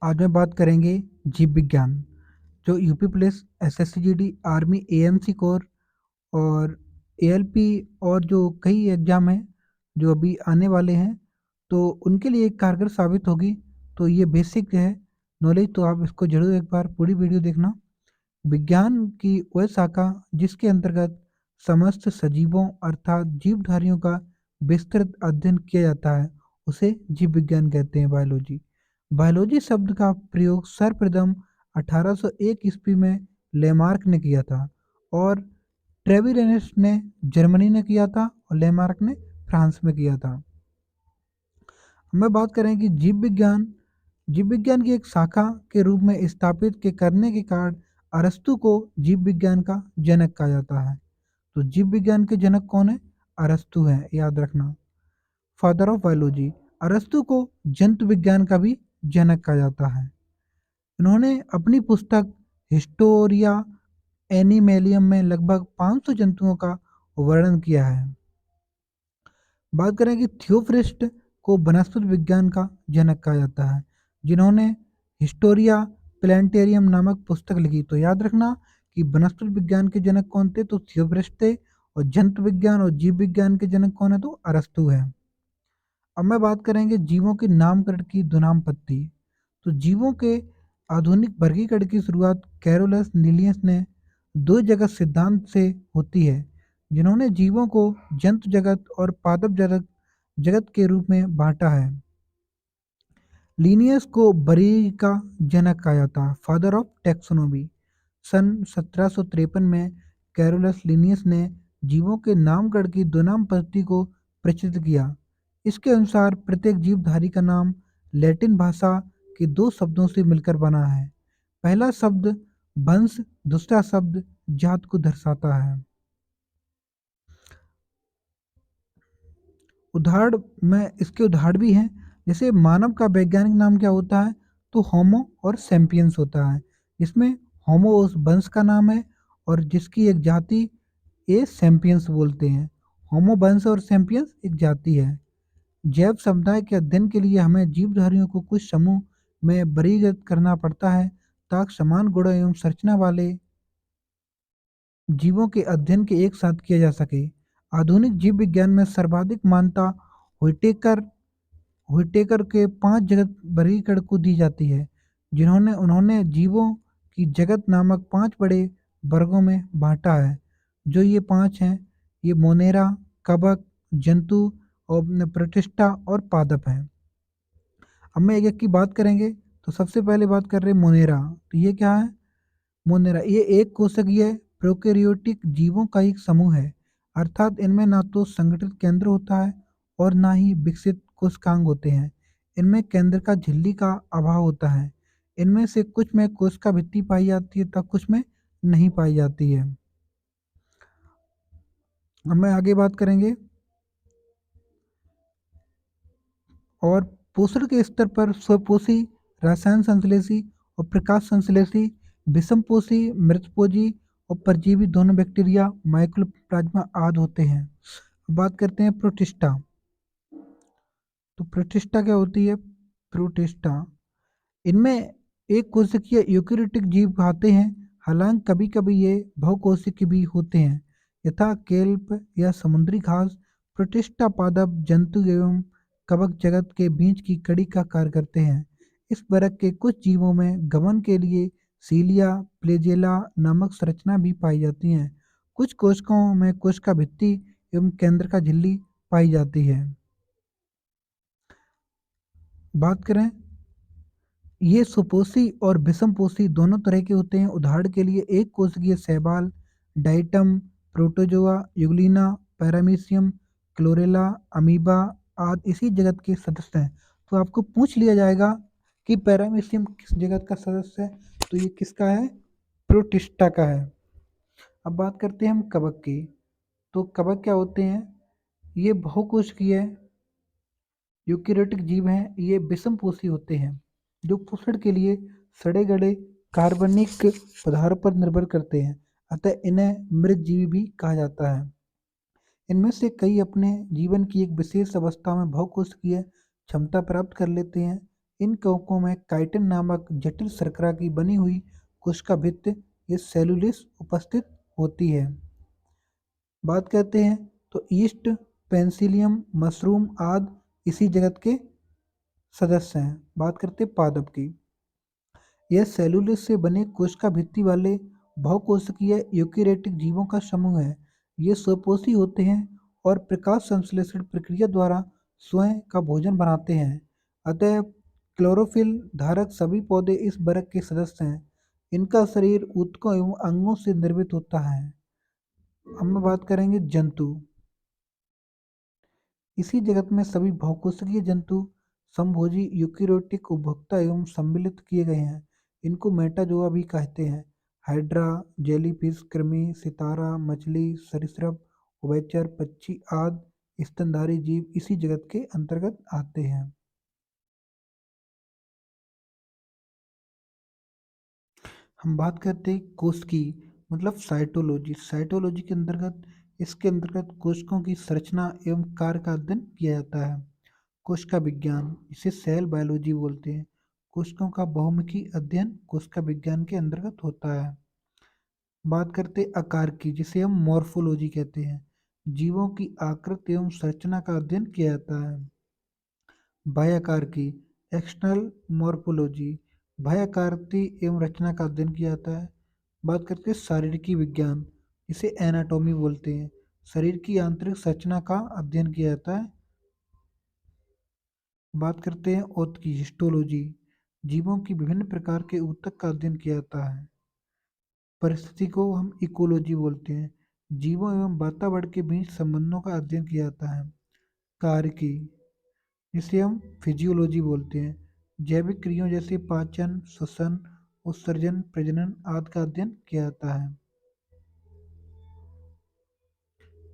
आज में बात करेंगे जीव विज्ञान। जो UP police, SSC army, AMC core और एएलपी और जो कई एग्जाम हैं जो अभी आने वाले हैं, तो उनके लिए एक कारगर साबित होगी। तो ये बेसिक है नॉलेज, तो आप इसको जरूर एक बार पूरी वीडियो देखना। विज्ञान की वह शाखा जिसके अंतर्गत समस्त सजीवों अर्थात जीवधारियों का विस्तृत अध्ययन किया जाता है, उसे जीव विज्ञान कहते हैं, बायोलॉजी। बायोलॉजी शब्द का प्रयोग सर्वप्रथम 1801 ईस्वी में लेमार्क ने किया था, और ट्रेविरेनस ने जर्मनी ने किया था, और लेमार्क ने फ्रांस में किया था। मैं बात करें कि जीव विज्ञान की एक शाखा के रूप में स्थापित के करने के कारण अरस्तु को जीव विज्ञान का जनक कहा जाता है। तो जीव विज्ञान के जनक कौन है? अरस्तु है, याद रखना। Father of biology. अरस्तु को जंतु विज्ञान का भी जनक कहा जाता है। इन्होंने अपनी पुस्तक हिस्टोरिया एनिमेलियम में लगभग 500 जंतुओं का वर्णन किया है। बात करें कि थियोफ्रिस्ट को वनस्पति विज्ञान का जनक कहा जाता है, जिन्होंने हिस्टोरिया प्लांटेरियम नामक पुस्तक लिखी। तो याद रखना कि वनस्पति विज्ञान के जनक कौन थे? तो थियोफ्रिस्ट थे। और जंतु विज्ञान और जीव विज्ञान के जनक कौन है? तो अरस्तु है। अब मैं बात करेंगे जीवों के नामकरण की दुनामपत्ति। तो जीवों के आधुनिक वर्गीकरण की शुरुआत कैरोलस लीनियस ने दो जगत सिद्धांत से होती है, जिन्होंने जीवों को जंतु जगत और पादप जगत जगत के रूप में बांटा है। लीनियस को बरी का जनक कहा जाता है, फादर ऑफ टेक्सोनोमी। सन 1753 में कैरोलस लीनियस ने जीवों के नामकरण की दुनाम पद्धति को प्रचलित किया। इसके अनुसार प्रत्येक जीवधारी का नाम लैटिन भाषा के दो शब्दों से मिलकर बना है। पहला शब्द वंश, दूसरा शब्द जात को दर्शाता है। उदाहरण में इसके उदाहरण भी हैं। जैसे मानव का वैज्ञानिक नाम क्या होता है? तो होमो और सैपियंस होता है, जिसमें होमो उस वंश का नाम है और जिसकी एक जाति ये सैपियंस बोलते हैं। होमो वंश और सैपियंस एक जाति है। जैव समुदाय के अध्ययन के लिए हमें जीवधारियों को कुछ समूह में वर्गीकृत करना पड़ता है, ताकि समान गुण एवं संरचना वाले जीवों के अध्ययन के एक साथ किया जा सके। आधुनिक जीव विज्ञान में सर्वाधिक मान्यता हुइटेकर हुइटेकर के 5 जगत वर्गीकरण को दी जाती है, जिन्होंने उन्होंने जीवों की जगत नामक 5 बड़े वर्गों में बांटा है। जो ये 5 हैं, ये मोनेरा, कवक, जंतु और प्रतिष्ठा और पादप हैं। अब मैं एक एक की बात करेंगे। तो सबसे पहले बात कर रहे हैं मोनेरा। तो ये क्या है? मोनेरा ये एक कोशिकीय प्रोकैरियोटिक जीवों का एक समूह है, अर्थात इनमें ना तो संगठित केंद्र होता है और ना ही विकसित कोशिकांग होते हैं। इनमें केंद्र का झिल्ली का अभाव होता है। इनमें से कुछ में कोशिका भित्ति पाई जाती है, तब कुछ में नहीं पाई जाती है। अब मैं आगे बात करेंगे। और पोषण के स्तर पर स्वपोषी, रसायन संश्लेषी और प्रकाश संश्लेषी, विषमपोषी, मृतपोषी और परजीवी दोनों बैक्टीरिया, माइक्रोप्लाज्मा आदि होते हैं। अब बात करते हैं प्रोटिस्टा। तो प्रोटिस्टा क्या होती है? प्रोटिस्टा इनमें एक कोशिकीय यूकेरियोटिक जीव आते हैं, हालांकि कभी कभी ये बहुकोशिकीय भी होते हैं, यथा केल्प या समुद्री घास। प्रोटिस्टा पादप जंतु एवं कवक जगत के बीच की कड़ी का कार्य करते हैं। इस वर्ग के कुछ जीवों में गमन के लिए सीलिया, प्लेजेला नामक संरचना भी पाई जाती हैं। कुछ कोशिकाओं में कोशिका भित्ति एवं केंद्र का झिल्ली पाई जाती है। बात करें, ये सुपोषी और विषमपोषी दोनों तरह के होते हैं। उदाहरण के लिए एक कोशिकीय शैवाल, diatom, protozoa, Euglena, paramecium, chlorella, amoeba आदि इसी जगत के सदस्य हैं। तो आपको पूछ लिया जाएगा कि पैरामीशियम किस जगत का सदस्य है, तो ये किसका है? प्रोटिस्टा का है। अब बात करते हैं हम कवक की। तो कवक क्या होते हैं? ये बहुकोशिकीय यूकेरियोटिक जीव हैं। ये विषमपोषी होते हैं, जो पोषण के लिए सड़े गले कार्बनिक पदार्थों पर निर्भर करते हैं, अतः इन्हें मृतजीवी भी कहा जाता है। इनमें से कई अपने जीवन की एक विशेष अवस्था में बहुकोशिकीय क्षमता प्राप्त कर लेते हैं, इन कवकों में काइटिन नामक जटिल शर्करा की बनी हुई कोशिका भित्ति या सेलुलोस उपस्थित होती है। बात करते हैं तो ईस्ट, पेंसिलियम, मशरूम आदि इसी जगत के सदस्य हैं। बात करते हैं पादप की। यह सेलुलोस से बने कोशिका भित्ति वाले बहुकोशिकीय यूकेरियोटिक जीवों का समूह है। ये स्वपोषी होते हैं और प्रकाश संश्लेषण प्रक्रिया द्वारा स्वयं का भोजन बनाते हैं। अतः क्लोरोफिल धारक सभी पौधे इस वर्ग के सदस्य हैं। इनका शरीर ऊतकों एवं अंगों से निर्मित होता है। अब हम बात करेंगे जंतु। इसी जगत में सभी बहुकोशिकीय जंतु समभोजी यूकेरियोटिक उपभोक्ता एवं सम्मिलित किए गए हैं। इनको मेटाजोआ भी कहते हैं। हाइड्रा, जेलीफिश, कृमि, सितारा, मछली, सरीसृप, उभयचर, पक्षी आदि स्तनधारी जीव इसी जगत के अंतर्गत आते हैं। हम बात करते हैं कोश की, मतलब साइटोलॉजी। साइटोलॉजी के अंतर्गत इसके अंतर्गत कोशिकाओं की संरचना एवं कार्य का अध्ययन किया जाता है। कोशिका विज्ञान, इसे सेल बायोलॉजी बोलते हैं। कोशिकाओं का बहुमुखी अध्ययन कोशिका विज्ञान के अंतर्गत होता है। बात करते हैं आकार की, जिसे हम मॉर्फोलॉजी कहते हैं। जीवों की आकृति एवं संरचना का अध्ययन किया जाता है। बाह्याकार की, एक्सटर्नल मॉर्फोलॉजी, बाह्याकृति एवं रचना का अध्ययन किया जाता है। बात करते हैं शारीरिकी विज्ञान, इसे एनाटॉमी बोलते हैं। शरीर की आंतरिक संरचना का अध्ययन किया जाता है। बात करते हैं ऊतक की, हिस्टोलॉजी, जीवों की विभिन्न प्रकार के ऊतक का अध्ययन किया जाता है। परिस्थिति को हम इकोलॉजी बोलते हैं। जीवों एवं वातावरण के बीच संबंधों का अध्ययन किया जाता है। कार्य की, जिसे हम फिजियोलॉजी बोलते हैं। जैविक क्रियाओं जैसे पाचन, श्वसन, उत्सर्जन, प्रजनन आदि का अध्ययन किया जाता है।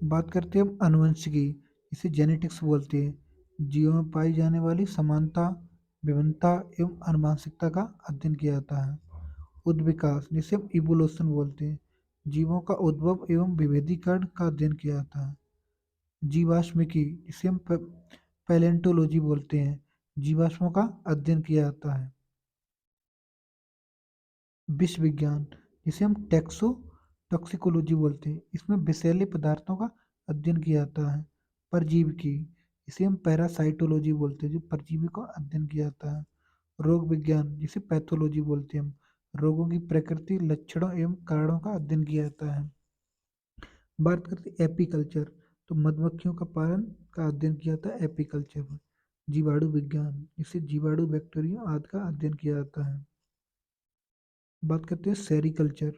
बात करते हैं हम आनुवंशिकी, इसे जेनेटिक्स बोलते हैं। जीवों में पाई जाने वाली समानता, विभिन्नता एवं आनुवंशिकता का अध्ययन किया जाता है। उद्विकास, जिसे हम इवोल्यूशन बोलते हैं। जीवों का उद्भव एवं विभेदीकरण का अध्ययन किया जाता है। जीवाश्मिकी, जिसे हम पैलेंटोलॉजी बोलते हैं। जीवाश्मों का अध्ययन किया जाता है। विष विज्ञान, जिसे हम टॉक्सिकोलॉजी बोलते हैं। इसमें विषैले पदार्थों का अध्ययन किया जाता है। परजीवी, इसे हम पैरासाइटोलॉजी बोलते हैं, जो परजीवी का अध्ययन किया जाता है। रोग विज्ञान, जिसे पैथोलॉजी बोलते हैं हम। रोगों की प्रकृति, लक्षणों एवं कारणों का अध्ययन किया जाता है। बात करते हैं एपीकल्चर, तो मधुमक्खियों का पालन का अध्ययन किया जाता है एपीकल्चर में। जीवाणु विज्ञान, जिसे जीवाणु, बैक्टीरिया आदि का अध्ययन किया जाता है। बात करते हैं सेरीकल्चर।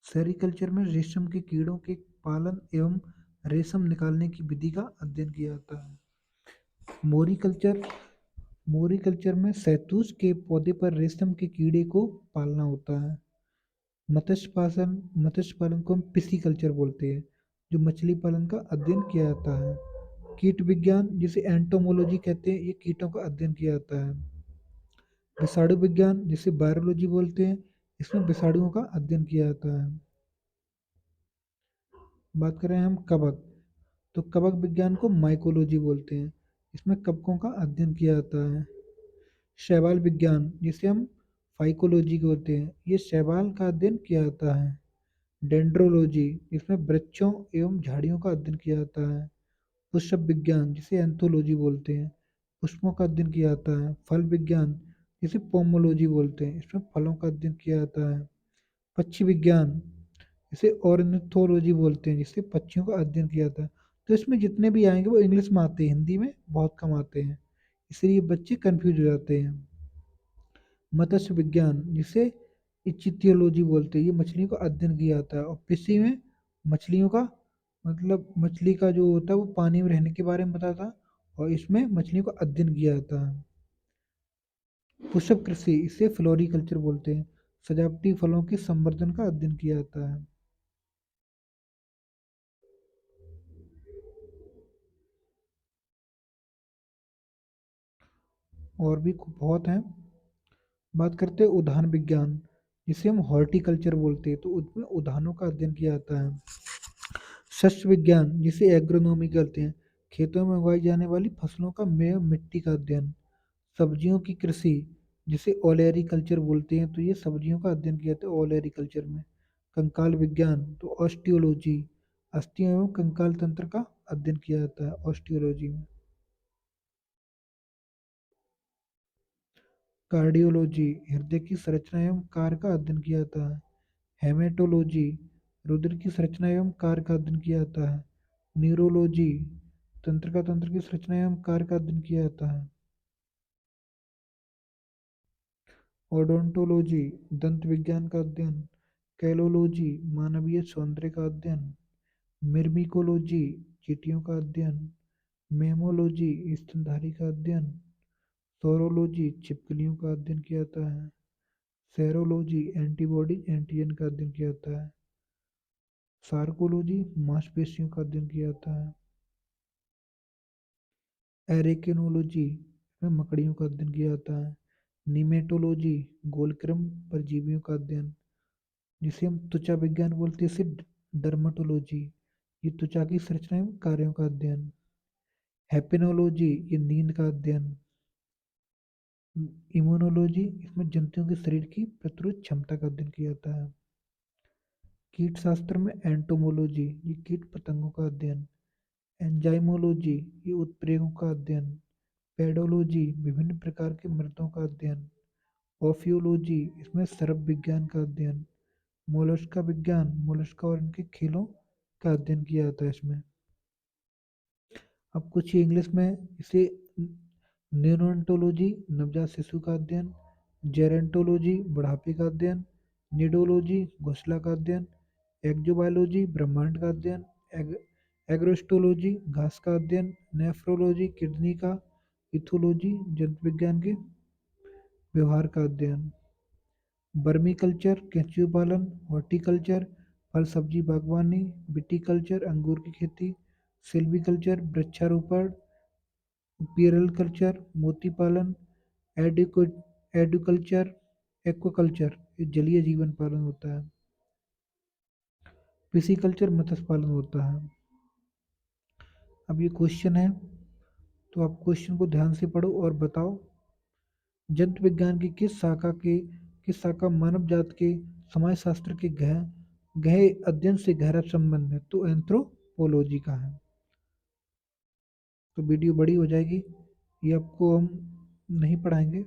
सेरीकल्चर में रेशम के कीड़ों के पालन एवं रेशम निकालने की विधि का अध्ययन किया जाता है। मोरिकल्चर, मोरिकल्चर में शहतूश के पौधे पर रेशम के कीड़े को पालना होता है। मत्स्य पालन को हम पिसीकल्चर बोलते हैं, जो मछली पालन का अध्ययन किया जाता है। कीट विज्ञान, जिसे एंटोमोलॉजी कहते हैं, ये कीटों का अध्ययन किया जाता है। विषाणु विज्ञान, जिसे वायरोलॉजी बोलते हैं, इसमें विषाणुओं का अध्ययन किया जाता है। बात करें हम कवक, तो कवक विज्ञान को माइकोलॉजी बोलते हैं। इसमें कवकों का अध्ययन किया जाता है। शैवाल विज्ञान, जिसे हम फाइकोलॉजी बोलते हैं, ये शैवाल का अध्ययन किया जाता है। डेंड्रोलॉजी, इसमें वृक्षों एवं झाड़ियों का अध्ययन किया जाता है। पुष्प विज्ञान, जिसे एंथोलॉजी बोलते हैं, पुष्पों का अध्ययन किया जाता है। फल विज्ञान, जिसे पोमोलॉजी बोलते हैं, इसमें फलों का अध्ययन किया जाता है। पक्षी विज्ञान, इसे ऑर्निथोलॉजी बोलते हैं, जिससे पक्षियों का अध्ययन किया जाता है। तो इसमें जितने भी आएंगे वो इंग्लिश में आते हैं, हिंदी में बहुत कम आते हैं, इसलिए बच्चे कंफ्यूज हो जाते हैं। मत्स्य विज्ञान, जिसे इचिथियोलॉजी बोलते हैं, ये मछलियों का अध्ययन किया जाता है। और कृषि में मछलियों का, मतलब मछली का जो होता है वो पानी में रहने के बारे में बताता है, और इसमें मछलियों का अध्ययन किया जाता है। पुष्प कृषि, इसे फ्लोरीकल्चर बोलते हैं, सजावटी फलों के संवर्धन का अध्ययन किया जाता है। और भी बहुत हैं। बात करते हैं उद्यान विज्ञान, जिसे हम हॉर्टिकल्चर बोलते हैं, तो उसमें उद्यानों का अध्ययन किया जाता है। शस्य विज्ञान, जिसे एग्रोनॉमी कहते हैं, खेतों में उगाई जाने वाली फसलों का मेय मिट्टी का अध्ययन। सब्जियों की कृषि, जिसे ओलेरीकल्चर बोलते हैं, तो ये सब्जियों का अध्ययन किया जाता है ओलेरीकल्चर में। कंकाल विज्ञान तो ऑस्टियोलॉजी, अस्थियों एवं कंकाल तंत्र का अध्ययन किया जाता है ऑस्टियोलॉजी में। कार्डियोलॉजी, हृदय की संरचना एवं कार्य का अध्ययन किया जाता है। हेमेटोलॉजी, रुधिर की संरचना एवं कार्य का अध्ययन किया जाता है। न्यूरोलॉजी, तंत्र की संरचना एवं कार्य का अध्ययन किया जाता है। ओडोंटोलॉजी, दंत विज्ञान का अध्ययन। कैलोलॉजी, मानवीय सौंदर्य का अध्ययन। मिर्मिकोलॉजी, चींटियों का अध्ययन। मेमोलॉजी, स्तनधारी का अध्ययन। सोरोलॉजी, छिपकलियों का अध्ययन किया जाता है। सेरोलॉजी, एंटीबॉडी एंटीजन का अध्ययन किया जाता है। सार्कोलॉजी, मांसपेशियों का अध्ययन किया जाता है। एरेकिनोलॉजी में मकड़ियों का अध्ययन किया जाता है। निमेटोलॉजी, गोलकृम परजीवियों का अध्ययन, जिसे हम त्वचा विज्ञान बोलते हैं। इसे डर्मेटोलॉजी, ये त्वचा की संरचना एवं कार्यों का अध्ययन। हेपेनोलॉजी, ये नींद का अध्ययन। इम्यूनोलॉजी, इसमें जंतुओं के शरीर की प्रतिरोध क्षमता का अध्ययन किया जाता है। कीट शास्त्र में एंटोमोलॉजी, ये कीट पतंगों का अध्ययन। एंजाइमोलॉजी, ये उत्प्रेरकों का अध्ययन। पेडोलॉजी, विभिन्न प्रकार के मृदों का अध्ययन। ओफियोलॉजी, इसमें सर्प विज्ञान का अध्ययन। मोलस्का विज्ञान, मोलस्का और इनके खेलों का अध्ययन किया जाता है इसमें। अब कुछ इंग्लिश में इसे न्यूरोन्टोलॉजी, नवजात शिशु का अध्ययन। जेरेंटोलॉजी, बुढ़ापे का अध्ययन। निडोलॉजी, घोंसला का अध्ययन। एक्जोबायोलॉजी, ब्रह्मांड का अध्ययन। एग्रोस्टोलॉजी, घास का अध्ययन। नेफ्रोलॉजी, किडनी का। इथोलॉजी, जंतु विज्ञान के व्यवहार का अध्ययन। वर्मीकल्चर, केंचुए पालन। हॉर्टिकल्चर, फल सब्जी बागवानी। विटीकल्चर, अंगूर की खेती। सिल्वीकल्चर, वृक्षारोपण। पियरल कल्चर, मोती पालन। एडुकल्चर, एक्वाकल्चर, ये जलीय जीवन पालन होता है। पिसीकल्चर, मत्स्य पालन होता है। अब ये क्वेश्चन है, तो आप क्वेश्चन को ध्यान से पढ़ो और बताओ। जंतु विज्ञान की किस शाखा मानव जात के समाजशास्त्र के गहरे अध्ययन से गहरा संबंध है? तो एंथ्रोपोलॉजी का है। तो वीडियो बड़ी हो जाएगी, ये आपको हम नहीं पढ़ाएंगे।